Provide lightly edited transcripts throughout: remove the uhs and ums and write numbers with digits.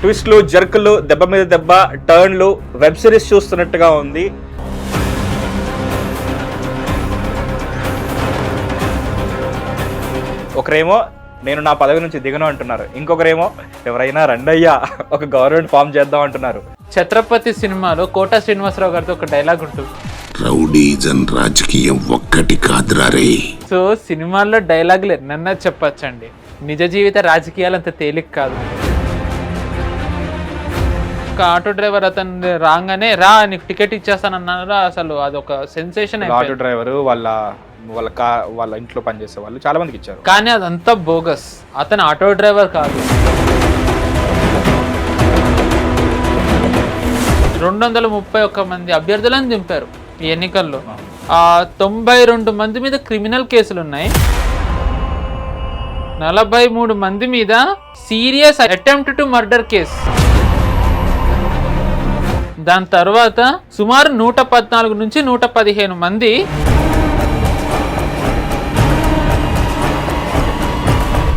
ట్విస్ట్లు, జర్కులు, దెబ్బ మీద దెబ్బ, టర్న్లు, వెబ్ సిరీస్ చూస్తున్నట్టుగా ఉంది. ఒకరేమో నేను నా పదవి నుంచి దిగను అంటున్నారు, ఇంకొకరేమో ఎవరైనా రండయ్యా ఒక గవర్నమెంట్ ఫామ్ చేద్దాం అంటున్నారు. ఛత్రపతి సినిమాలో కోట శ్రీనివాసరావు గారితో ఒక డైలాగ్ ఉంటుంది, రౌడీజం రాజకీయం ఒక్కటి కాదురా రే. సో సినిమాల్లో డైలాగులు ఎన్నన్నా చెప్పచ్చండి, నిజ జీవిత రాజకీయాలు అంత తేలిక కాదు. ఒక ఆటో డ్రైవర్ అతను రాగానే రా నీకు టికెట్ ఇచ్చేస్తానన్నారు, అసలు అదొక సెన్సేషన్. ఆటో డ్రైవర్ వాళ్ళ ఇంట్లో పనిచేసే వాళ్ళు చాలా మందికి ఇచ్చారు, కానీ అదంతా బోగస్. అతను ఆటో డ్రైవర్ కాదు. 231 మంది అభ్యర్థులను దింపారు ఈ ఎన్నికల్లో. 92 మంది మీద క్రిమినల్ కేసులు ఉన్నాయి, 43 మంది మీద serious attempt to murder case. దాని తర్వాత సుమారు 114 నుంచి 115 మంది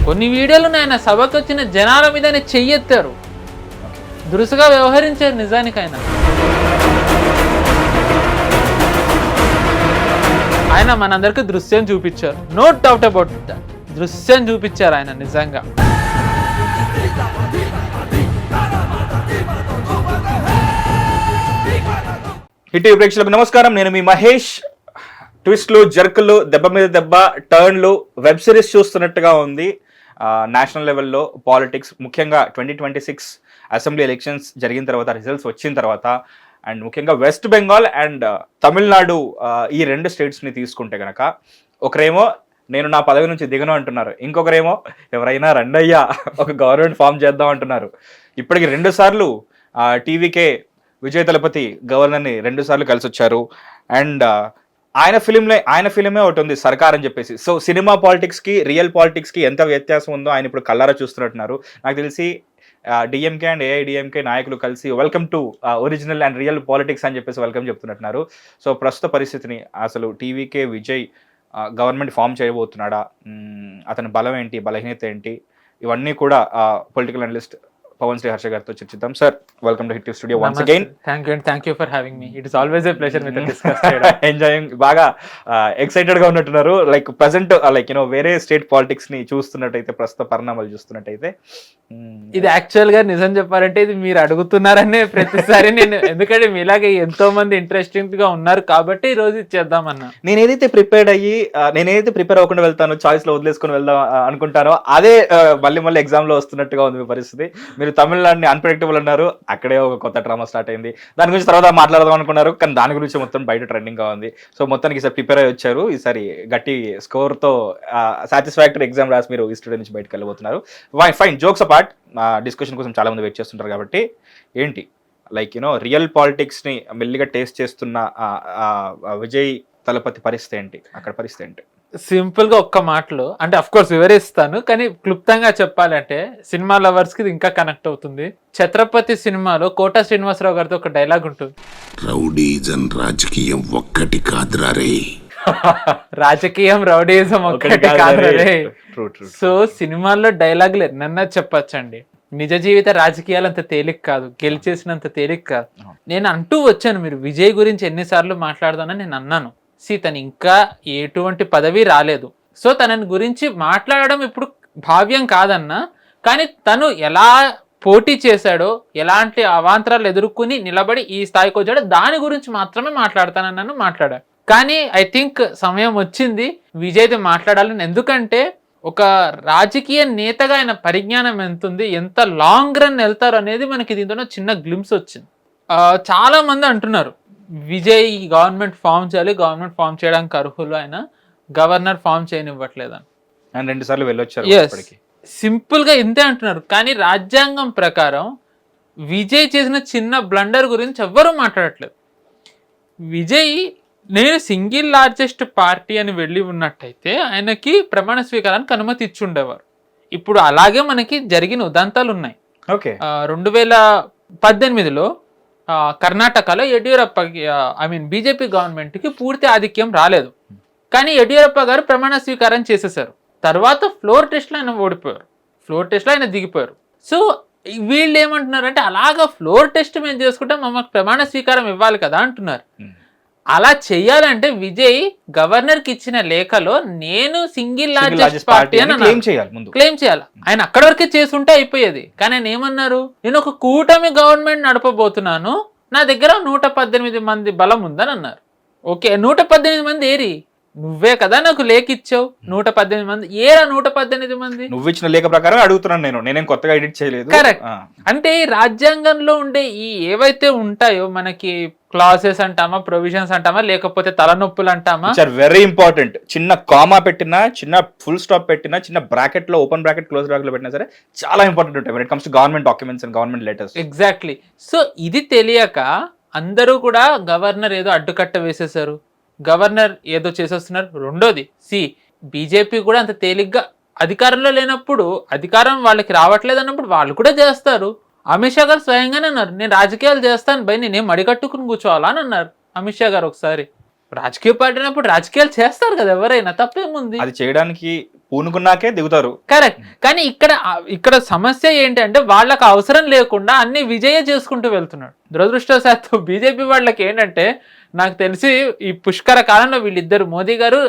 కొన్ని వీడియోలు ఆయన సభకు వచ్చిన జనాల మీదనే చెయ్యెత్తారు, దురుసుగా వ్యవహరించారు. నిజానికి ఆయన మనందరికి దృశ్యం చూపించారు, నో డౌట్ అబౌట్ దట్. దృశ్యం చూపించారు ఆయన నిజంగా. హిట్ ప్రేక్షకులకు నమస్కారం, నేను మీ మహేష్. ట్విస్ట్లు, జర్కులు, దెబ్బ మీద దెబ్బ, టర్న్లు, వెబ్ సిరీస్ చూస్తున్నట్టుగా ఉంది. నేషనల్ లెవెల్లో పాలిటిక్స్, ముఖ్యంగా 2026 అసెంబ్లీ ఎలక్షన్స్ జరిగిన తర్వాత, రిజల్ట్స్ వచ్చిన తర్వాత, అండ్ ముఖ్యంగా వెస్ట్ బెంగాల్ అండ్ తమిళనాడు, ఈ 2 స్టేట్స్ని తీసుకుంటే కనుక ఒకరేమో నేను నా పదవి నుంచి దిగను అంటున్నారు, ఇంకొకరేమో ఎవరైనా రండయ్యా ఒక గవర్నమెంట్ ఫామ్ చేద్దాం అంటున్నారు. ఇప్పటికి 2 సార్లు టీవీకే విజయ్ తలపతి గవర్నర్ని 2 సార్లు కలిసి వచ్చారు. అండ్ ఆయన ఫిలిమే ఒకటి ఉంది, సర్కార్ అని చెప్పేసి. సో సినిమా పాలిటిక్స్కి రియల్ పాలిటిక్స్కి ఎంత వ్యత్యాసం ఉందో ఆయన ఇప్పుడు కల్లారా చూస్తున్నట్టున్నారు. నాకు తెలిసి డిఎంకే అండ్ ఏఐడిఎంకే నాయకులు కలిసి welcome to original and real politics అని చెప్పేసి వెల్కమ్ చెప్తున్నట్టున్నారు. సో ప్రస్తుత పరిస్థితిని, అసలు టీవీకే విజయ్ గవర్నమెంట్ ఫామ్ చేయబోతున్నాడా, అతని బలం ఏంటి, బలహీనత ఏంటి, ఇవన్నీ కూడా పొలిటికల్ అనలిస్ట్ పవన్ శ్రీ హర్ష గారితో చర్చిద్దాం. Sir, welcome to hit studio once again. Thank you for having me. It is always a pleasure with discuss. Enjoying, బాగా ఎక్సైటెడ్ గా ఉన్నట్టున్నారు. లైక్ ప్రెసెంట్ వేరే స్టేట్ పాలిటిక్స్ ని చూస్తున్నట్టయితే, ప్రస్తుత పరిణామాలు చూస్తున్నట్టయితే, ఇది యాక్చువల్ గా నిజం చెప్పారంటే ఇది మీరు అడుగుతున్నారనే ప్రతిసారి నేను, ఎందుకంటే మీలాగే ఎంతో మంది ఇంట్రెస్టింగ్ గా ఉన్నారు కాబట్టి ఈ రోజు ఇచ్చేద్దామన్నా. నేనేదైతే ప్రిపేర్ అవ్వకుండా వెళ్తాను, చాయిస్ లో వదిలేసుకుని వెళ్దాం అనుకుంటానో అదే మళ్ళీ ఎగ్జామ్ లో వస్తున్నట్టుగా ఉంది మీ పరిస్థితి. మీరు తమిళనాడుని అన్ప్రెడిక్టబుల్ అన్నారు, అక్కడే ఒక కొత్త డ్రామా స్టార్ట్ అయింది. దాని గురించి తర్వాత మాట్లాడదాం అనుకున్నారు, కానీ దాని గురించి మొత్తం బయట ట్రెండింగ్ గా ఉంది. సో మొత్తానికి ఈసారి ప్రిపేర్ అయ్యి వచ్చారు. ఈసారి గట్టి స్కోర్ తో సాటిస్ఫాక్టరీ ఎగ్జామ్ రాసి మీరు ఈ స్టూడియో నుంచి బయటకు వెళ్ళబోతున్నారు. ఫైన్, జోక్స్ అపార్ట్, డిస్కషన్ కోసం చాలా మంది వెయిట్ చేస్తుంటారు కాబట్టి, ఏంటి రియల్ పాలిటిక్స్ ని మెల్లిగా టేస్ట్ చేస్తున్న విజయ్ తలపతి పరిస్థితి ఏంటి, అక్కడ పరిస్థితి ఏంటి? సింపుల్ గా ఒక్క మాటలో, అంటే అఫ్ కోర్స్ వివరిస్తాను, కానీ క్లుప్తంగా చెప్పాలంటే సినిమా లవర్స్ కి ఇది ఇంకా కనెక్ట్ అవుతుంది. ఛత్రపతి సినిమాలో కోట శ్రీనివాసరావు గారితో ఒక డైలాగ్ ఉంటుంది, రౌడీజం రాజకీయం ఒక్కటి కాదురా రే. రాజకీయం రౌడీజం ఒక్కటి కాదురే. సో సినిమాల్లో డైలాగులు ఎన్నన్నా చెప్పచ్చండి, నిజ జీవిత రాజకీయాలు అంత తేలిక కాదు, గెలిచేసినంత తేలిక కాదు. నేను అంటూ వచ్చాను, మీరు విజయ్ గురించి ఎన్నిసార్లు మాట్లాడదానని నేను అన్నాను. తను ఇంకా ఎటువంటి పదవి రాలేదు, సో తనని గురించి మాట్లాడడం ఇప్పుడు భావ్యం కాదన్నా, కానీ తను ఎలా పోటీ చేశాడో, ఎలాంటి అవాంతరాలు ఎదుర్కొని నిలబడి ఈ స్థాయికి వచ్చాడో దాని గురించి మాత్రమే మాట్లాడతానన్నాను, మాట్లాడాను. కానీ ఐ థింక్ సమయం వచ్చింది విజయ్తో మాట్లాడాలని. ఎందుకంటే ఒక రాజకీయ నేతగా ఆయన పరిజ్ఞానం ఎంత ఉంది, ఎంత లాంగ్ రన్ వెళ్తారు అనేది మనకి దీంతో చిన్న గ్లిమ్స్ వచ్చింది. చాలా మంది అంటున్నారు విజయ్ గవర్నమెంట్ ఫామ్ చేయాలి, గవర్నమెంట్ ఫామ్ చేయడానికి అర్హులు, ఆయన గవర్నర్ ఫామ్ చేయనివ్వట్లేదని. 2 సార్లు వెళ్ళొచ్చారు. సింపుల్ గా ఇంతే అంటున్నారు, కానీ రాజ్యాంగం ప్రకారం విజయ్ చేసిన చిన్న బ్లండర్ గురించి ఎవ్వరూ మాట్లాడట్లేదు. విజయ్ నేను సింగిల్ లార్జెస్ట్ పార్టీ అని వెళ్ళి ఉన్నట్టయితే ఆయనకి ప్రమాణ స్వీకారానికి అనుమతి ఇచ్చి ఉండేవారు. ఇప్పుడు అలాగే మనకి జరిగిన ఉదంతాలు ఉన్నాయి. 2018లో కర్ణాటకలో యడ్యూరప్పకి బీజేపీ గవర్నమెంట్కి పూర్తి ఆధిక్యం రాలేదు, కానీ యడ్యూరప్ప గారు ప్రమాణ స్వీకారం చేసేసారు. తర్వాత ఫ్లోర్ టెస్ట్లో ఆయన ఓడిపోయారు, ఫ్లోర్ టెస్ట్లో ఆయన దిగిపోయారు. సో వీళ్ళు ఏమంటున్నారు అంటే అలాగా ఫ్లోర్ టెస్ట్ మేము చేసుకుంటే మమ్మల్ని ప్రమాణ స్వీకారం ఇవ్వాలి కదా అంటున్నారు. అలా చెయ్యాలంటే విజయ్ గవర్నర్ కి ఇచ్చిన లేఖలో నేను సింగిల్ లార్జెస్ట్ పార్టీ అని క్లెయిమ్ చేయాలి. ఆయన అక్కడి వరకే చేసుంటే అయిపోయేది. కానీ ఆయన ఏమన్నారు, నేను ఒక కూటమి గవర్నమెంట్ నడపబోతున్నాను, నా దగ్గర 118 మంది బలం ఉందని అన్నారు. ఓకే, 118 మంది ఏరి? నువ్వే కదా నాకు లేఖ ఇచ్చావు. 118 మంది ఏరా? 118 మంది నువ్వు ఇచ్చిన లేఖ ప్రకారం అడుగుతున్నాను, నేనేం కొత్తగా ఎడిట్ చేయలేదు. కరెక్ట్. అంటే రాజ్యాంగంలో ఉండే ఈ ఏవైతే ఉంటాయో మనకి క్లాసెస్ అంటామా, ప్రొవిజన్స్ అంటామా, లేకపోతే తలనొప్పులు అంటామా, వెరీ ఇంపార్టెంట్. చిన్న కామా పెట్టినా, చిన్న ఫుల్ స్టాప్ పెట్టినా, చిన్న బ్రాకెట్ లో ఓపెన్ బ్రాకెట్ క్లోజ్ బ్రాకెట్ లో పెట్టినా సరే చాలా ఇంపార్టెంట్ ఉంటాయి when it comes to government documents and government letters. Exactly. So ఇది తెలియక అందరూ కూడా గవర్నర్ ఏదో అడ్డుకట్ట వేసేసారు, గవర్నర్ ఏదో చేసేస్తున్నారు. రెండోది బీజేపీ కూడా అంత తేలిగ్గా అధికారంలో లేనప్పుడు, అధికారం వాళ్ళకి రావట్లేదు అన్నప్పుడు వాళ్ళు కూడా చేస్తారు. అమిత్ షా గారు స్వయంగానే అన్నారు, నేను రాజకీయాలు చేస్తాను భయ్, నేనేం మడికట్టుకుని కూర్చోవాలా అని అన్నారు అమిత్ షా గారు. ఒకసారి రాజకీయ పార్టీ అయినప్పుడు రాజకీయాలు చేస్తారు కదా ఎవరైనా, తప్పేముంది? అది చేయడానికి పూనుకున్నాకే దిగుతారు. కరెక్ట్. కానీ ఇక్కడ సమస్య ఏంటంటే వాళ్ళకి అవసరం లేకుండా అన్ని విజయ చేసుకుంటూ వెళ్తున్నాడు. దురదృష్టవశాత్తు బీజేపీ వాళ్ళకి ఏంటంటే, నాకు తెలిసి ఈ పుష్కర కాలంలో వీళ్ళిద్దరు మోదీ గారు,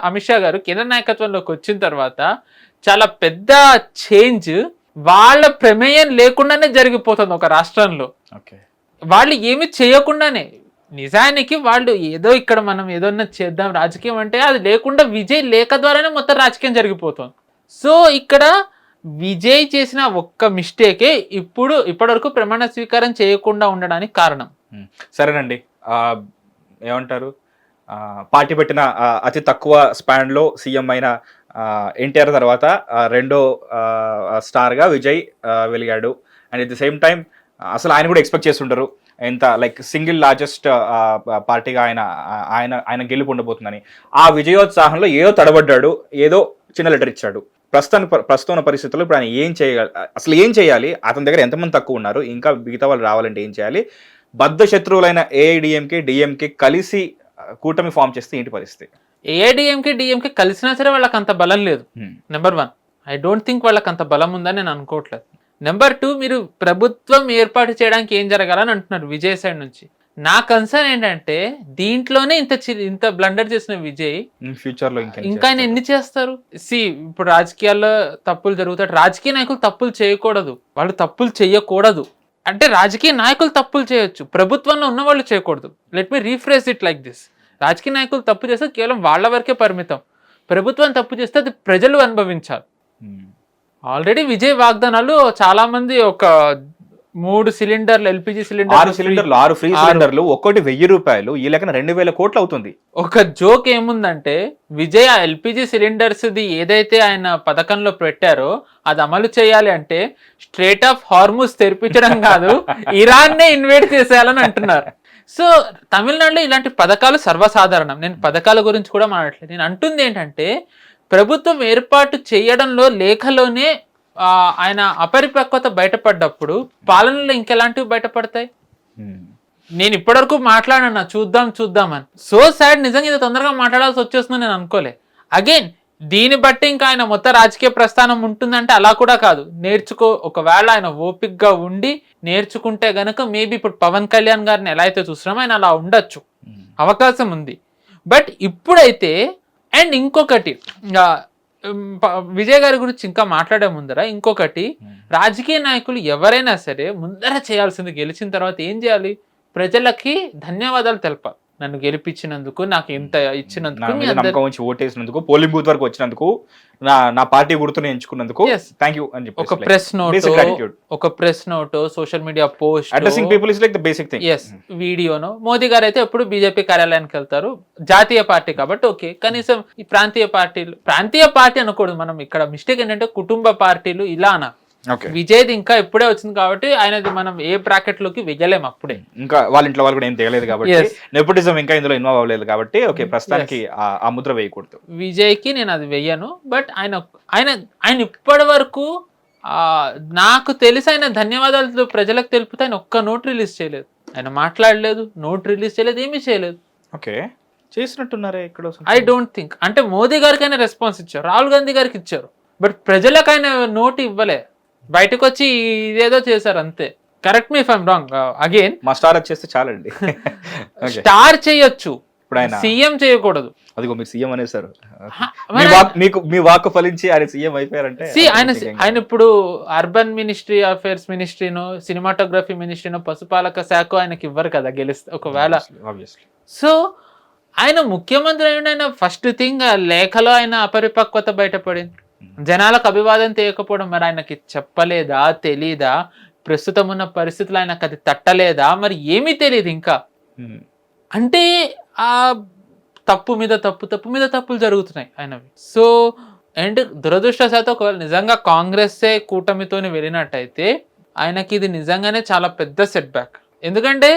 అమిత్ షా గారు కేంద్ర నాయకత్వంలోకి వచ్చిన తర్వాత చాలా పెద్ద చేంజ్ వాళ్ళ ప్రమేయం లేకుండానే జరిగిపోతుంది ఒక రాష్ట్రంలో. వాళ్ళు ఏమి చేయకుండానే, నిజానికి వాళ్ళు ఏదో ఇక్కడ మనం ఏదన్నా చేద్దాం రాజకీయం అంటే అది లేకుండా విజయ్ లేఖ ద్వారానే మొత్తం రాజకీయం జరిగిపోతుంది. సో ఇక్కడ విజయ్ చేసిన ఒక్క మిస్టేకే ఇప్పటివరకు ప్రమాణ స్వీకారం చేయకుండా ఉండడానికి కారణం. సరేనండి, ఏమంటారు, పార్టీ పెట్టిన అతి తక్కువ స్పాన్ లో సీఎం అయిన ఎన్టీఆర్ తర్వాత రెండో స్టార్ గా విజయ్ వెలిగాడు. And at the same time అసలు ఆయన కూడా ఎక్స్పెక్ట్ చేస్తుంటారు ఎంత లైక్ సింగిల్ లార్జెస్ట్ పార్టీగా ఆయన గెలుపు ఉండబోతుందని. ఆ విజయోత్సాహంలో ఏదో తడబడ్డాడు, ఏదో చిన్న లెటర్ ఇచ్చాడు. ప్రస్తుతం ఉన్న పరిస్థితుల్లో ఇప్పుడు ఆయన అసలు ఏం చేయాలి, అతని దగ్గర ఎంతమంది తక్కువ ఉన్నారు, ఇంకా మిగతా వాళ్ళు రావాలంటే ఏం చేయాలి, బద్ధ శత్రువులైన ఏఐడిఎంకే డిఎంకే కలిసి కూటమి ఫామ్ చేస్తే ఏంటి పరిస్థితి? ఏఐడిఎంకే కలిసినా సరే వాళ్ళకి అంత బలం లేదు. నెంబర్ 1, ఐ డోంట్ థింక్ వాళ్ళకి అంత బలం ఉందని నేను అనుకోవట్లేదు. నెంబర్ 2, మీరు ప్రభుత్వం ఏర్పాటు చేయడానికి ఏం జరగాలని అంటున్నారు విజయ్ సైడ్ నుంచి. నా కన్సర్న్ ఏంటంటే దీంట్లోనే ఇంత బ్లండర్ చేసిన విజయ్ ఫ్యూచర్ లో ఇంకా ఆయన ఎన్ని చేస్తారు? ఇప్పుడు రాజకీయాల్లో తప్పులు జరుగుతాయి, రాజకీయ నాయకులు తప్పులు చేయకూడదు, వాళ్ళు తప్పులు చేయకూడదు. అంటే రాజకీయ నాయకులు తప్పులు చేయొచ్చు, ప్రభుత్వంలో ఉన్న వాళ్ళు చేయకూడదు. Let me rephrase it like this. రాజకీయ నాయకులు తప్పు చేస్తే కేవలం వాళ్ళ వరకే పరిమితం, ప్రభుత్వం తప్పు చేస్తే అది ప్రజలు అనుభవించాలి. ఆల్రెడీ విజయ్ వాగ్దానాలు చాలా మంది ఒక 3 సిలిండర్లు ఎల్పిజి సిలిండర్ 6 ఫ్రీ సిలిండర్లు ఒక్కటి 1000 రూపాయలు, ఈ లెక్కన 2000 కోట్లు అవుతుంది. ఒక జోక్ ఏముందంటే విజయ్ ఆ ఎల్పిజి సిలిండర్స్ ఏదైతే ఆయన పథకంలో పెట్టారో అది అమలు చేయాలి అంటే స్ట్రేట్ ఆఫ్ హార్మూజ్ తెరిపించడం కాదు, ఇరాన్నే ఇన్వైట్ చేసేయాలని అంటున్నారు. సో తమిళనాడులో ఇలాంటి పథకాలు సర్వసాధారణం. నేను పథకాల గురించి కూడా మాట్లాడలేదు. నేను అంటుంది ఏంటంటే ప్రభుత్వం ఏర్పాటు చేయడంలో లేఖలోనే ఆయన అపరిపక్వత బయటపడ్డప్పుడు పాలనలో ఇంకెలాంటివి బయటపడతాయి? నేను ఇప్పటివరకు మాట్లాడన్నా చూద్దామని. సో సాడ్, నిజంగా ఇది తొందరగా మాట్లాడాల్సి వచ్చేస్తుందని నేను అనుకోలే. అగైన్ దీన్ని బట్టి ఇంకా ఆయన మొత్తం రాజకీయ ప్రస్థానం ఉంటుందంటే అలా కూడా కాదు. ఒకవేళ ఆయన ఓపిక్గా ఉండి నేర్చుకుంటే గనక మేబీ ఇప్పుడు పవన్ కళ్యాణ్ గారిని ఎలా అయితే చూస్తున్నామో ఆయన అలా ఉండొచ్చు, అవకాశం ఉంది. బట్ ఇప్పుడైతే అండ్ ఇంకొకటి విజయ్ గారి గురించి ఇంకా మాట్లాడే ముందర ఇంకొకటి, రాజకీయ నాయకులు ఎవరైనా సరే ముందర చేయాల్సింది గెలిచిన తర్వాత ఏం చేయాలి? ప్రజలకి ధన్యవాదాలు తెలపాలి. నన్ను గెలిపించినందుకు, నాకు ఇంత ఇచ్చినందుకు, ఓటేసినందుకు, పోలింగ్ బూత్ వరకు వచ్చినందుకు, నా పార్టీ గుర్తుని ఎంచుకున్నందుకు థ్యాంక్ యూ అని చెప్పి ఒక press note, social media post, addressing people is like the basic thing. వీడియోను. మోదీ గారు అయితే ఎప్పుడు బీజేపీ కార్యాలయానికి వెళ్తారు, జాతీయ పార్టీ కాబట్టి ఓకే. కనీసం ఈ ప్రాంతీయ పార్టీ అనకూడదు మనం. ఇక్కడ మిస్టేక్ ఏంటంటే కుటుంబ పార్టీలు ఇలా అన. విజయ్ది ఇంకా ఇప్పుడే వచ్చింది కాబట్టి ఆయనది మనం ఏ బ్రాకెట్ లోకి వెయ్యలేము. అప్పుడే ఇంకా వాళ్ళ ఇంట్లో వాళ్ళు కూడా ఏం తెలియలేదు కాబట్టి, నెపోటిజం ఇంకా ఇందులో ఇన్వాల్వ్ అవ్వలేదు కాబట్టి ఓకే, ప్రస్తుతానికి ఆ ముద్ర వేయకూడదు. విజయ్ కి నేను అది వెయ్యను. బట్ ఆయన ఇప్పటి వరకు నాకు తెలిసి ఆయన ధన్యవాదాలు ప్రజలకు తెలుపుతూ ఆయన ఒక్క నోట్ రిలీజ్ చేయలేదు, ఆయన మాట్లాడలేదు, నోట్ రిలీజ్ చేయలేదు, ఏమీ చేయలేదు. ఓకే, చేసినట్టున్నారే ఇక్కడ. I don't think. అంటే మోదీ గారికి అయినా రెస్పాన్స్ ఇచ్చారు, రాహుల్ గాంధీ గారికి ఇచ్చారు, బట్ ప్రజలకు ఆయన నోట్ ఇవ్వలే. బయటకు వచ్చి ఇదేదో చేశారు అంతే. Correct me if I'm wrong again. మా స్టార్ వచ్చేస్తే చాలండి. స్టార్ చేయొచ్చు, ఇప్పుడు ఆయన సీఎం చేయకూడదు. అదిగో మీరు సీఎం అనేసారు, మరి మీ వాక్ ఫలించి ఆయన సీఎం అయిపోయారంటే. ఆయన ఇప్పుడు అర్బన్ మినిస్ట్రీ అఫేర్స్ మినిస్ట్రీనో సినిమాటోగ్రఫీ మినిస్ట్రీనో పశుపాలక శాఖ ఆయనకి ఇవ్వరు కదా గెలిస్తే ఒకవేళ. సో ఆయన ముఖ్యమంత్రి అయిన ఫస్ట్ థింగ్ లేఖలో ఆయన అపరిపక్వత బయటపడింది, జనాలకు అభివాదం తీయకపోవడం. మరి ఆయనకి చెప్పలేదా, తెలీదా, ప్రస్తుతం ఉన్న పరిస్థితులు ఆయనకు అది తట్టలేదా, మరి ఏమీ తెలియదు ఇంకా. అంటే ఆ తప్పు మీద తప్పులు జరుగుతున్నాయి ఆయనవి. సో అండ్ దురదృష్టవశాత్తు ఒకవేళ నిజంగా కాంగ్రెస్సే కూటమితోని వెళ్ళినట్టయితే ఆయనకి ఇది నిజంగానే చాలా పెద్ద సెట్ బ్యాక్. ఎందుకంటే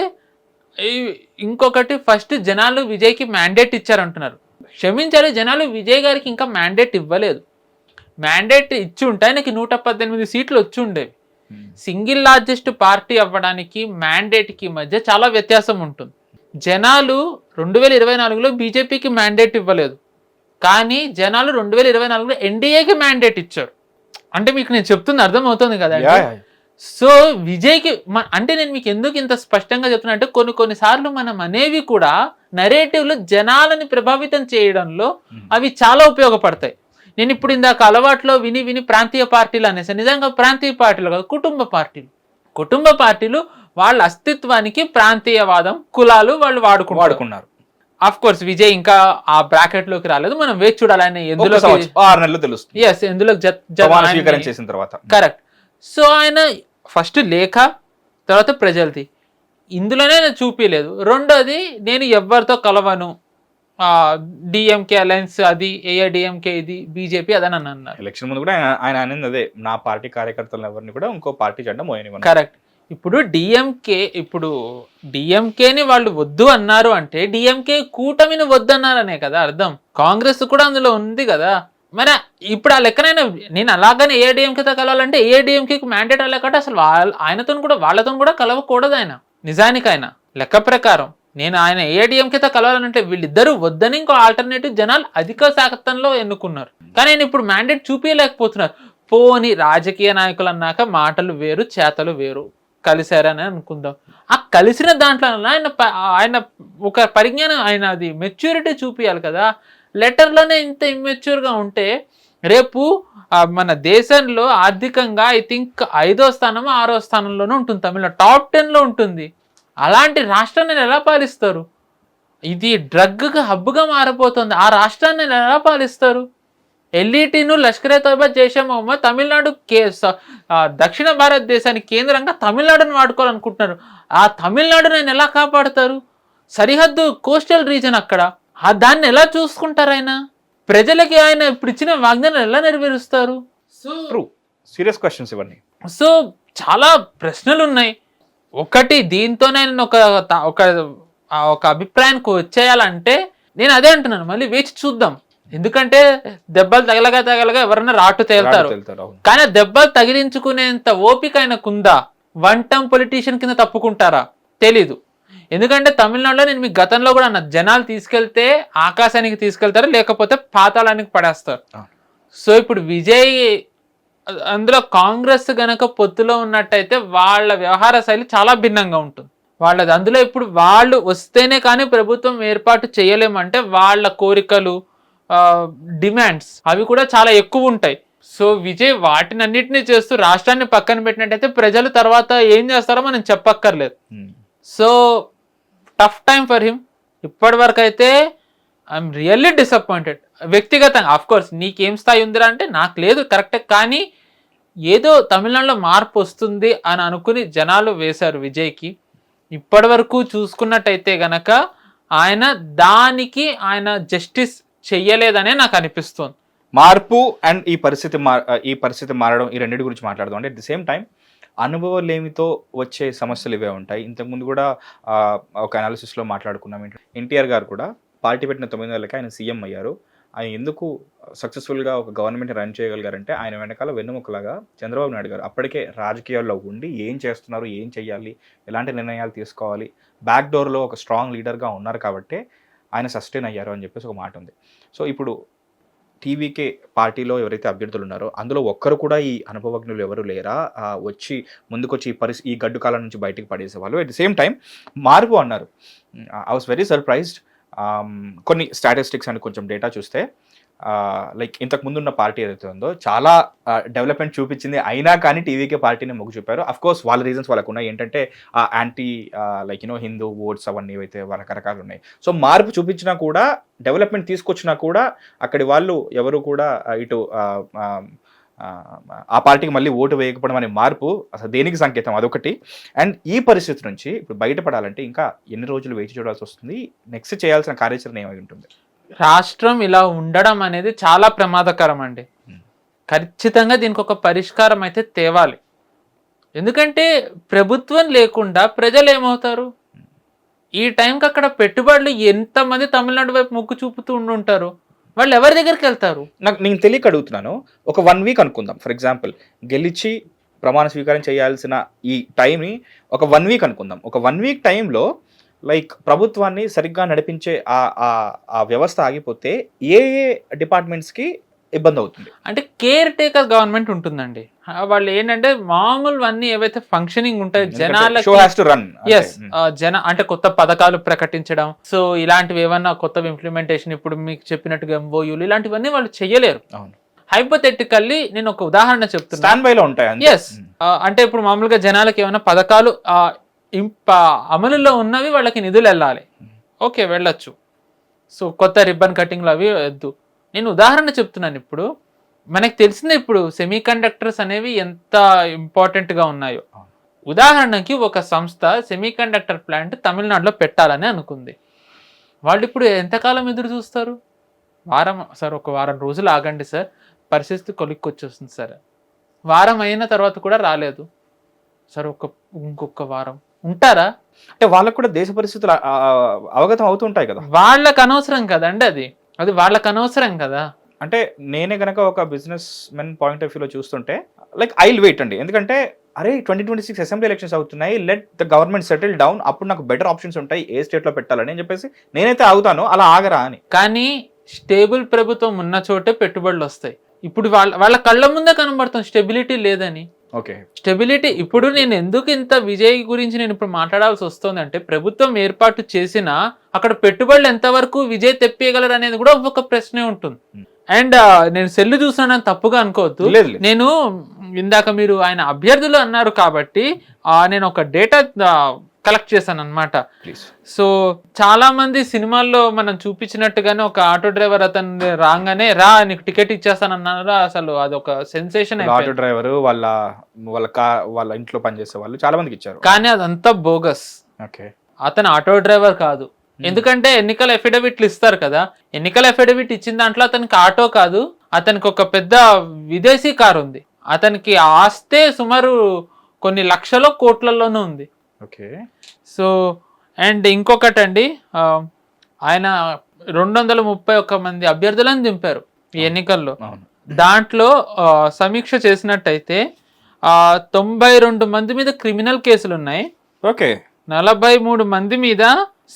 ఇంకొకటి, ఫస్ట్ జనాలు విజయ్కి మ్యాండేట్ ఇచ్చారంటున్నారు. క్షమించాలి, జనాలు విజయ్ గారికి ఇంకా మ్యాండేట్ ఇవ్వలేదు. మ్యాండేట్ ఇచ్చి ఉంటే ఆయనకి 118 సీట్లు వచ్చి ఉండేవి. సింగిల్ లార్జెస్ట్ పార్టీ అవ్వడానికి మ్యాండేట్కి మధ్య చాలా వ్యత్యాసం ఉంటుంది. జనాలు 2024లో బీజేపీకి మ్యాండేట్ ఇవ్వలేదు, కానీ జనాలు 2024లో ఎన్డీఏకి మ్యాండేట్ ఇచ్చారు. అంటే మీకు నేను చెప్తుంది అర్థమవుతుంది కదా. సో విజయ్కి అంటే నేను మీకు ఎందుకు ఇంత స్పష్టంగా చెప్తున్నా అంటే కొన్నిసార్లు మనం అనేవి కూడా నరేటివ్లో జనాలని ప్రభావితం చేయడంలో అవి చాలా ఉపయోగపడతాయి. నేను ఇప్పుడు ఇందాక అలవాట్లో విని ప్రాంతీయ పార్టీలు అనేసాను. నిజంగా ప్రాంతీయ పార్టీలు కాదు, కుటుంబ పార్టీలు వాళ్ళ అస్తిత్వానికి ప్రాంతీయవాదం, కులాలు వాళ్ళు వాడుకున్నారు. ఆఫ్ కోర్స్ విజయ్ ఇంకా ఆ బ్రాకెట్ లోకి రాలేదు, మనం వేచి చూడాలి ఆయన ఎందులో 6 నెలలు తెలుస్తుంది. ఎస్, ఎందులో చేసిన తర్వాత. కరెక్ట్. సో ఆయన ఫస్ట్ లేఖ, తర్వాత ప్రజలది, ఇందులోనే నేను చూపించలేదు. రెండోది, నేను ఎవరితో కలవను, డిఎంకే అలయన్స్ అది, ఏఐడిఎంకే ఇది, బీజేపీ అదని అన్నారు. ఎలక్షన్ ముందు కూడా ఆయన అనేది అదే, నా పార్టీ కార్యకర్తలు ఎవరిని కూడా ఇంకో పార్టీ జెండా మోయని. కరెక్ట్. ఇప్పుడు డిఎంకేని వాళ్ళు వద్దు అన్నారు అంటే డిఎంకే కూటమిని వద్దన్నారనే కదా అర్థం. కాంగ్రెస్ కూడా అందులో ఉంది కదా. మరి ఇప్పుడు ఆ లెక్కనైనా నేను అలాగనే ఏఐడిఎంకేతో కలవాలంటే ఏఐడిఎంకేకి మ్యాండేట్ లేకపోతే అసలు వాళ్ళతో కూడా కలవకూడదు ఆయన. నిజానికి ఆయన లెక్క ప్రకారం నేను ఆయన ఏఐడిఎంకేతో కలవాలంటే వీళ్ళిద్దరూ వద్దని ఇంకో ఆల్టర్నేటివ్ జనాలు అధిక శాతంలో ఎన్నుకున్నారు. కానీ ఆయన ఇప్పుడు మ్యాండేట్ చూపించలేకపోతున్నారు. పోని రాజకీయ నాయకులు అన్నాక మాటలు వేరు, చేతలు వేరు, కలిశారని అనుకుందాం. ఆ కలిసిన దాంట్లో ఆయన ఒక పరిజ్ఞానం, ఆయన అది మెచ్యూరిటీ చూపించాలి కదా. లెటర్లోనే ఇంత ఇమ్మెచ్యూర్గా ఉంటే రేపు మన దేశంలో ఆర్థికంగా ఐ థింక్ 5వ స్థానమో 6వ స్థానంలోనే ఉంటుంది, తమిళనాడు టాప్ 10లో ఉంటుంది. అలాంటి రాష్ట్రాన్ని ఎలా పాలిస్తారు? ఇది డ్రగ్గా హబ్గా మారిపోతుంది. ఆ రాష్ట్రాన్ని ఎలా పాలిస్తారు? ఎల్ఈటీను లష్కరే తోబా జైషే మొహమ్మద్ తమిళనాడు దక్షిణ భారతదేశానికి కేంద్రంగా తమిళనాడును వాడుకోవాలనుకుంటున్నారు. ఆ తమిళనాడును ఆయన ఎలా కాపాడతారు? సరిహద్దు కోస్టల్ రీజన్ అక్కడ, దాన్ని ఎలా చూసుకుంటారు? ఆయన ప్రజలకి ఆయన ఇప్పుడు ఇచ్చిన వాగ్దానాలు ఎలా నెరవేరుస్తారు? సీరియస్ క్వశ్చన్స్ ఇవన్నీ. సో చాలా ప్రశ్నలు ఉన్నాయి. ఒకటి, దీంతో నేను ఒక అభిప్రాయానికి వచ్చేయాలంటే నేను అదే అంటున్నాను, మళ్ళీ వేచి చూద్దాం. ఎందుకంటే దెబ్బలు తగలగా ఎవరన్నా రాటు తేలుతారు, కానీ దెబ్బలు తగిలించుకునేంత ఓపిక ఆయనకుందా? వన్ టర్మ్ పొలిటీషియన్ కింద తప్పుకుంటారా? తెలీదు. ఎందుకంటే తమిళనాడులో నేను మీకు గతంలో కూడా అన్న, జనాలు తీసుకెళ్తే ఆకాశానికి తీసుకెళ్తారు, లేకపోతే పాతాళానికి పడేస్తారు. సో ఇప్పుడు విజయ్ అందులో కాంగ్రెస్ గనక పొత్తులో ఉన్నట్టయితే వాళ్ళ వ్యవహార శైలి చాలా భిన్నంగా ఉంటుంది వాళ్ళది. అందులో ఇప్పుడు వాళ్ళు వస్తేనే కానీ ప్రభుత్వం ఏర్పాటు చేయలేమంటే వాళ్ళ కోరికలు, డిమాండ్స్ అవి కూడా చాలా ఎక్కువ ఉంటాయి. సో విజయ్ వాటినన్నిటినీ చేస్తూ రాష్ట్రాన్ని పక్కన పెట్టినట్టయితే ప్రజలు తర్వాత ఏం చేస్తారో మనం చెప్పక్కర్లేదు. So tough time for him. ఇప్పటి వరకు అయితే ఐఎమ్ రియల్లీ డిసప్పాయింటెడ్ వ్యక్తిగతంగా. ఆఫ్ కోర్స్ నీకేం స్థాయి ఉందిరా అంటే నాకు లేదు, కరెక్టే. కానీ ఏదో తమిళనాడులో మార్పు వస్తుంది అని అనుకుని జనాలు వేశారు విజయ్కి. ఇప్పటి వరకు చూసుకున్నట్టయితే గనక ఆయన జస్టిస్ చెయ్యలేదనే నాకు అనిపిస్తుంది. మార్పు అండ్ ఈ పరిస్థితి మారడం, ఈ రెండింటి గురించి మాట్లాడదాం. అంటే అట్ ది సేమ్ టైం అనుభవలేమితో వచ్చే సమస్యలు ఇవే ఉంటాయి. ఇంతకుముందు కూడా ఒక అనాలిసిస్లో మాట్లాడుకున్నాం. ఎన్టీఆర్ గారు కూడా పార్టీ పెట్టిన 9 నెలలకి ఆయన సీఎం అయ్యారు. ఆయన ఎందుకు సక్సెస్ఫుల్గా ఒక గవర్నమెంట్ రన్ చేయగలిగారంటే ఆయన వెనకాల వెన్నుముకలాగా చంద్రబాబు నాయుడు గారు అప్పటికే రాజకీయాల్లో ఉండి ఏం చేస్తున్నారు, ఏం చేయాలి, ఎలాంటి నిర్ణయాలు తీసుకోవాలి, బ్యాక్ డోర్లో ఒక స్ట్రాంగ్ లీడర్గా ఉన్నారు కాబట్టి ఆయన సస్టైన్ అయ్యారు అని చెప్పేసి ఒక మాట ఉంది. సో ఇప్పుడు టీవీకే పార్టీలో ఎవరైతే అభ్యర్థులు ఉన్నారో అందులో ఒక్కరు కూడా ఈ అనుభవజ్ఞులు ఎవరు లేరా? వచ్చి ముందుకొచ్చి ఈ గడ్డు కాలం నుంచి బయటికి పడేసేవాళ్ళు. అట్ ది సేమ్ టైం మార్పు అన్నారు. I was very surprised. కొన్ని స్టాటిస్టిక్స్ అండ్ కొంచెం డేటా చూస్తే లైక్ ఇంతకు ముందు ఉన్న పార్టీ ఏదైతే ఉందో చాలా డెవలప్మెంట్ చూపించింది, అయినా కానీ టీవీకే పార్టీని మొగ్గు చూపారు. అఫ్ కోర్స్ వాళ్ళ రీజన్స్ వాళ్ళకు ఉన్నాయి. ఏంటంటే యాంటీ లైక్ హిందూ ఓట్స్ అవన్నీ ఏవైతే రకరకాలు ఉన్నాయి. సో మార్పు చూపించినా కూడా, డెవలప్మెంట్ తీసుకొచ్చినా కూడా అక్కడి వాళ్ళు ఎవరు కూడా ఇటు ఆ పార్టీకి మళ్ళీ ఓటు వేయకపోవడం అనే మార్పు అసలు దేనికి సంకేతం? అదొకటి. అండ్ ఈ పరిస్థితి నుంచి ఇప్పుడు బయటపడాలంటే ఇంకా ఎన్ని రోజులు వేచి చూడాల్సి వస్తుంది? నెక్స్ట్ చేయాల్సిన కార్యాచరణ ఏమై ఉంటుంది? రాష్ట్రం ఇలా ఉండడం అనేది చాలా ప్రమాదకరం అండి. ఖచ్చితంగా దీనికి ఒక పరిష్కారం అయితే తేవాలి. ఎందుకంటే ప్రభుత్వం లేకుండా ప్రజలు ఏమవుతారు? ఈ టైంకి అక్కడ పెట్టుబడులు ఎంతమంది తమిళనాడు వైపు మొగ్గు చూపుతూ ఉండుంటారు, వాళ్ళు ఎవరి దగ్గరికి వెళ్తారు? నేను తెలియక అడుగుతున్నాను. ఒక 1 వీక్ అనుకుందాం ఫర్ ఎగ్జాంపుల్, గెలిచి ప్రమాణ స్వీకారం చేయాల్సిన ఈ టైంని ఒక 1 వీక్ అనుకుందాం. ఒక 1 వీక్ టైంలో లైక్ ప్రభుత్వాన్ని సరిగ్గా నడిపించే ఆ వ్యవస్థ ఆగిపోతే ఏ డిపార్ట్మెంట్స్కి ఇబ్బంది అవుతుంది? అంటే కేర్ టేకర్ గవర్నమెంట్ ఉంటుందండి. వాళ్ళు ఏంటంటే మామూలు అన్ని ఏవైతే ఫంక్షనింగ్ ఉంటాయో జనాలకి అంటే కొత్త పథకాలు ప్రకటించడం, సో ఇలాంటివి ఏమన్నా కొత్త ఇంప్లిమెంటేషన్, ఇప్పుడు మీకు చెప్పినట్టుగా ఎంఓయూలు ఇలాంటివన్నీ వాళ్ళు చెయ్యలేరు. హైపోథెటికల్లీ నేను ఒక ఉదాహరణ చెప్తున్నాను. ఎస్, అంటే ఇప్పుడు మామూలుగా జనాలకి ఏమైనా పథకాలు అమలులో ఉన్నవి వాళ్ళకి నిధులు వెళ్ళాలి, ఓకే వెళ్ళొచ్చు. సో కొత్త రిబ్బన్ కటింగ్లు అవి వద్దు. నేను ఉదాహరణ చెప్తున్నాను. ఇప్పుడు మనకు తెలిసిందే ఇప్పుడు సెమీ కండక్టర్స్ అనేవి ఎంత ఇంపార్టెంట్గా ఉన్నాయో. ఉదాహరణకి ఒక సంస్థ సెమీ కండక్టర్ ప్లాంట్ తమిళనాడులో పెట్టాలని అనుకుంది. వాళ్ళు ఇప్పుడు ఎంతకాలం ఎదురు చూస్తారు? ఒక వారం రోజులు ఆగండి సార్, పరిస్థితి కొలిక్కొచ్చేస్తుంది సార్. వారం అయిన తర్వాత కూడా రాలేదు సార్, ఇంకొక వారం ఉంటారా? అంటే వాళ్ళకు కూడా దేశ పరిస్థితులు అవగతం అవుతుంటాయి కదా. వాళ్ళకి అనవసరం కదండి, అది వాళ్ళకి అనవసరం కదా. అంటే నేనే కనుక ఒక బిజినెస్ మెన్ పాయింట్ ఆఫ్ వ్యూలో చూస్తుంటే లైక్ ఐ విల్ వెయిట్ అండి. ఎందుకంటే అరే 2026 అసెంబ్లీ ఎలక్షన్స్ అవుతున్నాయి, let the government settle down, అప్పుడు నాకు బెటర్ ఆప్షన్స్ ఉంటాయి ఏ స్టేట్లో పెట్టాలని అని చెప్పేసి నేనైతే ఆగుతాను. అలా ఆగరా అని. కానీ స్టేబుల్ ప్రభుత్వం ఉన్న చోటే పెట్టుబడులు వస్తాయి. ఇప్పుడు వాళ్ళ కళ్ళ ముందే కనబడుతుంది స్టెబిలిటీ లేదని. ఓకే, స్టెబిలిటీ ఇప్పుడు నేను ఎందుకు ఇంత విజయ్ గురించి నేను ఇప్పుడు మాట్లాడాల్సి వస్తుంది అంటే, ప్రభుత్వం ఏర్పాటు చేసినా అక్కడ పెట్టుబడులు ఎంతవరకు విజయ్ తెప్పేయగలరు అనేది కూడా ఒక ప్రశ్నే ఉంటుంది. అండ్ నేను సెల్లు చూసానని తప్పుగా అనుకోవద్దు. నేను ఇందాక మీరు ఆయన అభ్యర్థులు అన్నారు కాబట్టి నేను ఒక డేటా కలెక్ట్ చేశాను అనమాట. సో చాలా మంది సినిమాల్లో మనం చూపించినట్టుగానే ఒక ఆటో డ్రైవర్ అతను రాగానే నీకు టికెట్ ఇచ్చేస్తానన్నారు. అసలు అదొక సెన్సేషన్. ఆటో డ్రైవర్ వాళ్ళ ఇంట్లో పనిచేసే వాళ్ళు చాలా మందికి ఇచ్చారు, కానీ అదంతా బోగస్. అతను ఆటో డ్రైవర్ కాదు. ఎందుకంటే ఎన్నికల ఎఫిడవిట్లు ఇస్తారు కదా, ఎన్నికల ఎఫిడవిట్ ఇచ్చిన దాంట్లో అతనికి ఆటో కాదు, అతనికి ఒక పెద్ద విదేశీ కారు ఉంది. అతనికి ఆస్తే సుమారు కొన్ని లక్షల కోట్లలోనూ ఉంది. ఓకే, సో అండ్ ఇంకొకటి అండి, ఆయన 231 మంది అభ్యర్థులను దింపారు ఈ ఎన్నికల్లో. దాంట్లో సమీక్ష చేసినట్టయితే 92 మంది మీద క్రిమినల్ కేసులు ఉన్నాయి. ఓకే, 43 మంది మీద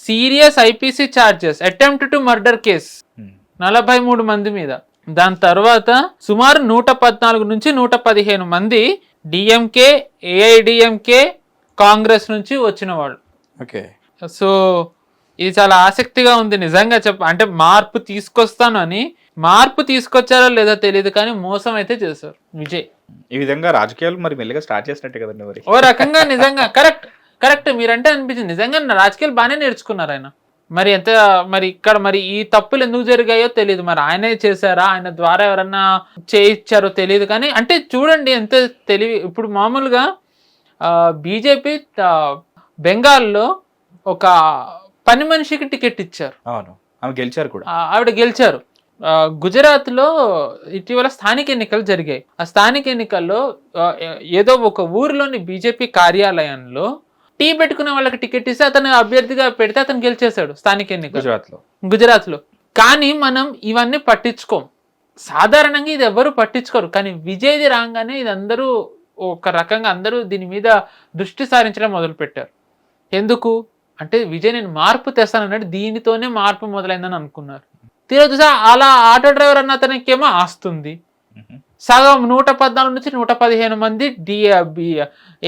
serious IPC charges, attempt to murder case 43 మంది మీద. దాని తర్వాత సుమారు 114 నుంచి 115 మంది డిఎంకే, ఏఐడిఎంకే, కాంగ్రెస్ నుంచి వచ్చిన వాళ్ళు. ఓకే, సో ఇది చాలా ఆసక్తిగా ఉంది నిజంగా అంటే మార్పు తీసుకొస్తాను అని, మార్పు తీసుకొచ్చారో లేదో తెలియదు కానీ మోసం అయితే చేశారు విజయ్. ఈ విధంగా రాజకీయాలు మరి మెల్లిగా స్టార్ట్ చేసినట్టే కదండి మరి. ఓ రకంగా నిజంగా కరెక్ట్ మీరంటే అనిపించింది. నిజంగా రాజకీయాలు బాగానే నేర్చుకున్నారు ఆయన. మరి ఇక్కడ ఈ తప్పులు ఎందుకు జరిగాయో తెలియదు. మరి ఆయనే చేశారా, ఆయన ద్వారా ఎవరన్నా చేయించారో తెలియదు. కానీ అంటే చూడండి ఎంత తెలివి. ఇప్పుడు మామూలుగా బీజేపీ బెంగాల్లో ఒక పని మనిషికి టికెట్ ఇచ్చారు. అవును, ఆమె గెలిచారు కూడా. ఆవిడ గెలిచారు. గుజరాత్లో ఇటీవల స్థానిక ఎన్నికలు జరిగాయి. ఆ స్థానిక ఎన్నికల్లో ఏదో ఒక ఊరిలోని బీజేపీ కార్యాలయంలో టీ పెట్టుకునే వాళ్ళకి టికెట్ ఇస్తే అతను అభ్యర్థిగా పెడితే అతను గెలిచేశాడు స్థానిక ఎన్నికలు గుజరాత్లో. కానీ మనం ఇవన్నీ పట్టించుకోం, సాధారణంగా ఇది ఎవరు పట్టించుకోరు. కానీ విజయ్ది రాగానే ఇది అందరూ ఒక రకంగా అందరూ దీని మీద దృష్టి సారించడం మొదలుపెట్టారు. ఎందుకు అంటే విజయ్ నేను మార్పు తెస్తానన్నాడు, దీనితోనే మార్పు మొదలైందని అనుకున్నారు. తీరా అలా ఆటో డ్రైవర్ అన్న అతనికేమో ఆస్తుంది. సగం 114 నుంచి 115 మంది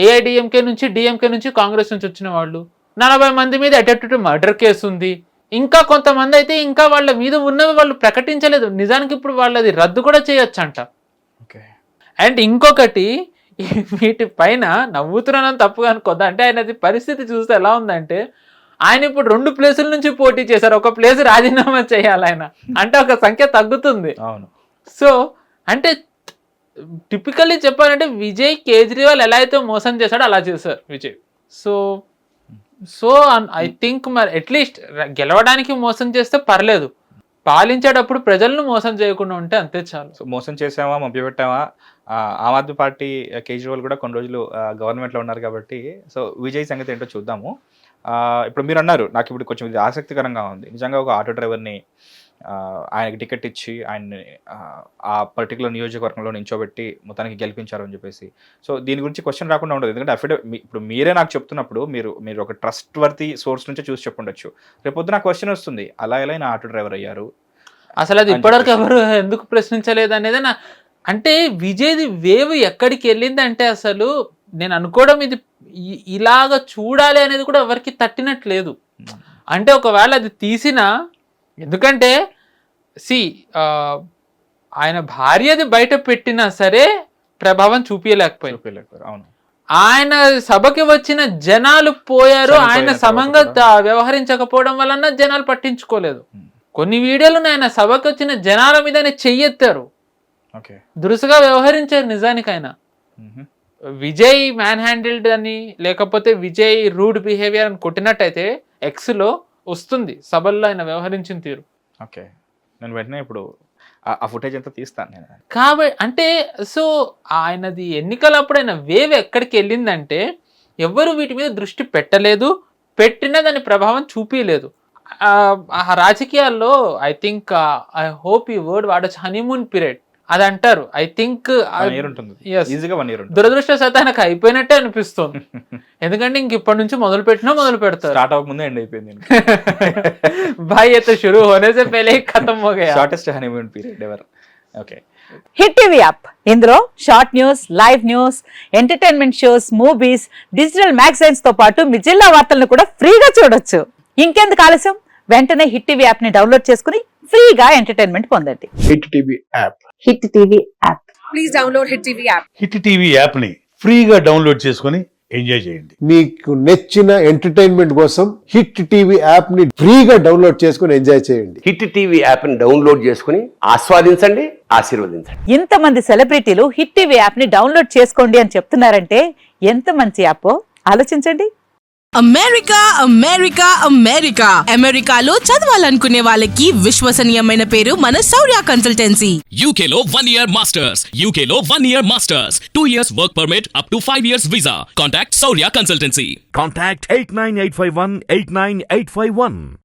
ఏఐడిఎంకే నుంచి డిఎంకే నుంచి కాంగ్రెస్ నుంచి వచ్చిన వాళ్ళు, 40 మంది మీద అటెంప్ట్ మర్డర్ కేసు ఉంది. ఇంకా కొంతమంది అయితే ఇంకా వాళ్ళ మీద ఉన్నవి వాళ్ళు ప్రకటించలేదు. నిజానికి ఇప్పుడు వాళ్ళది రద్దు కూడా చేయొచ్చంట. అండ్ ఇంకొకటి, వీటి పైన నవ్వుతున్నానని తప్పుగా అనుకోద్దా, అంటే ఆయనది పరిస్థితి చూస్తే ఎలా ఉందంటే, ఆయన ఇప్పుడు 2 ప్లేసుల నుంచి పోటీ చేశారు, ఒక ప్లేస్ రాజీనామా చేయాలి ఆయన, అంటే ఒక సంఖ్య తగ్గుతుంది. సో అంటే టిపికల్లీ చెప్పాలంటే విజయ్ కేజ్రీవాల్ ఎలా అయితే మోసం చేశాడో అలా చేశారు విజయ్. సో ఐ థింక్ మరి అట్లీస్ట్ గెలవడానికి మోసం చేస్తే పర్లేదు, పాలించేటప్పుడు ప్రజలను మోసం చేయకుండా ఉంటే అంతే చాలు. సో మోసం చేసామా, మభ్యపెట్టామా, ఆమ్ ఆద్మీ పార్టీ కేజ్రీవాల్ కూడా కొన్ని రోజులు గవర్నమెంట్లో ఉన్నారు కాబట్టి, సో విజయ్ సంగతి ఏంటో చూద్దాము. ఇప్పుడు మీరు అన్నారు, నాకు ఇప్పుడు కొంచెం ఇది ఆసక్తికరంగా ఉంది. నిజంగా ఒక ఆటో డ్రైవర్ని ఆయనకి టికెట్ ఇచ్చి ఆయన్ని ఆ పర్టికులర్ నియోజకవర్గంలో నించోబెట్టి మొత్తానికి గెలిపించారు అని చెప్పేసి. సో దీని గురించి క్వశ్చన్ రాకుండా ఉండదు, ఎందుకంటే ఇప్పుడు మీరే నాకు చెప్తున్నప్పుడు మీరు ఒక ట్రస్ట్ వర్తీ సోర్స్ నుంచే చూసి చెప్పుండొచ్చు. రేపొద్దు నాకు క్వశ్చన్ వస్తుంది, అలా ఎలా ఆయన ఆటో డ్రైవర్ అయ్యారు, అసలు అది ఇప్పటివరకు ఎవరు ఎందుకు ప్రశ్నించలేదు అనేది అంటే విజయ్ది వేవ్ ఎక్కడికి వెళ్ళిందంటే, అసలు నేను అనుకోవడం ఇది ఇలాగ చూడాలి అనేది కూడా ఎవరికి తట్టినట్లేదు. అంటే ఒకవేళ అది తీసినా, ఎందుకంటే ఆయన భార్యది బయట పెట్టినా సరే ప్రభావం చూపించలేకపోయారు. అవును, ఆయన సభకి వచ్చిన జనాలు పోయారు, ఆయన సమంగా వ్యవహరించకపోవడం వలన జనాలు పట్టించుకోలేదు. కొన్ని వీడియోలు ఆయన సభకి వచ్చిన జనాల మీద చెయ్యెత్తారు, దురుసుగా వ్యవహరించారు. నిజానికి ఆయన విజయ్ మ్యాన్ హ్యాండిల్డ్ అని, లేకపోతే విజయ్ రూడ్ బిహేవియర్ అని కొట్టినట్టయితే ఎక్స్లో వస్తుంది సభల్లో ఆయన వ్యవహరించిన తీరు. ఓకే, నేను వెంటనే ఇప్పుడు ఆ ఫుటేజ్ అంతా తీస్తాను నేను. కాబట్టి అంటే సో ఆయనది ఎన్నికలప్పుడు ఆయన వేవ్ ఎక్కడికి వెళ్ళిందంటే, ఎవ్వరు వీటి మీద దృష్టి పెట్టలేదు, పెట్టినా దాని ప్రభావం చూపించలేదు. రాజకీయాల్లో ఐ థింక్ ఐ హోప్ ఈ వర్డ్ వాడచ్చు, హనీమూన్ పీరియడ్ అది అంటారు. ఐ థింక్ దురదృష్టవశాత్తు ఆయనకు అయిపోయినట్టే అనిపిస్తుంది. ఎందుకంటే ఇంక ఇప్పటి నుంచి మొదలు పెడతారు, స్టార్ట్ అవ్వకముందే ఎండ్ అయిపోయింది. భాయ్ అయితే షురూ హోనే సే పహలే ఖతం హో గయా, shortest honeymoon period ever. Okay, hit TV app, ఇందులో short news, live news, entertainment shows, movies, digital magazines తో పాటు మీ జిల్లా వార్తలను కూడా ఫ్రీగా చూడొచ్చు. ఇంకెందుకు ఆలస్యం, వెంటనే హిట్ టీవీ యాప్ ని డౌన్లోడ్ చేసుకుని ఫ్రీగా ఎంటర్టైన్మెంట్ పొందండి. Hit TV app, hit TV app, please download hit TV app. Hit TV app ని ఫ్రీగా డౌన్లోడ్ చేసుకొని ఎంజాయ్ చేయండి. మీకు నచ్చిన ఎంటర్టైన్మెంట్ కోసం హిట్ టీవీ యాప్ ని ఫ్రీగా డౌన్లోడ్ చేసుకొని ఎంజాయ్ చేయండి. హిట్ టీవీ యాప్ ని డౌన్లోడ్ చేసుకుని ఆస్వాదించండి, ఆశీర్వదించండి. ఇంతమంది సెలబ్రిటీలు హిట్ టీవీ యాప్ ని డౌన్లోడ్ చేసుకోండి అని చెప్తున్నారంటే ఎంత మంచి యాప్ ఆలోచించండి. అమెరికా అమెరికా అమెరికా అమెరికాలో చదవాలనుకునే వాళ్ళకి విశ్వసనీయమైన పేరు మన శౌర్య కన్సల్టెన్సీ. UK లో 1 year masters, UK లో 1 year masters, 2 years work permit up to 5 years visa. Contact Saurya Consultancy. Contact 89851 89851.